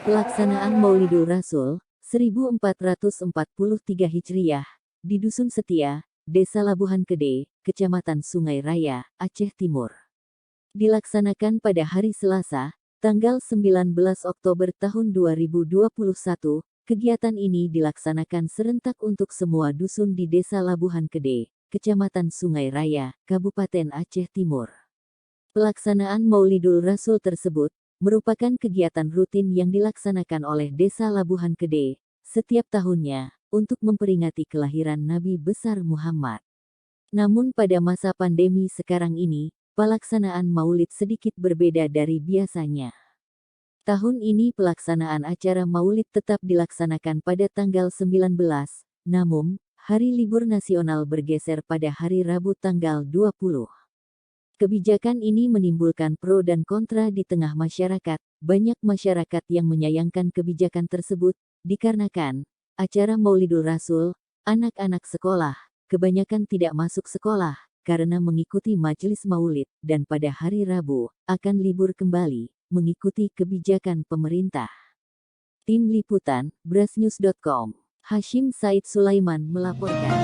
Pelaksanaan Maulidul Rasul 1443 Hijriah di Dusun Setia, Desa Labuhan Kede, Kecamatan Sungai Raya, Aceh Timur. Dilaksanakan pada hari Selasa, tanggal 19 Oktober tahun 2021, kegiatan ini dilaksanakan serentak untuk semua dusun di Desa Labuhan Kede, Kecamatan Sungai Raya, Kabupaten Aceh Timur. Pelaksanaan Maulidul Rasul tersebut merupakan kegiatan rutin yang dilaksanakan oleh Desa Labuhan Kede setiap tahunnya untuk memperingati kelahiran Nabi besar Muhammad. Namun pada masa pandemi sekarang ini, pelaksanaan Maulid sedikit berbeda dari biasanya. Tahun ini pelaksanaan acara Maulid tetap dilaksanakan pada tanggal 19, namun hari libur nasional bergeser pada hari Rabu tanggal 20. Kebijakan ini menimbulkan pro dan kontra di tengah masyarakat. Banyak masyarakat yang menyayangkan kebijakan tersebut, dikarenakan acara Maulidul Rasul, anak-anak sekolah, kebanyakan tidak masuk sekolah, karena mengikuti majelis maulid, dan pada hari Rabu, akan libur kembali, mengikuti kebijakan pemerintah. Tim Liputan, brasnews.com. Hashim Said Sulaiman melaporkan.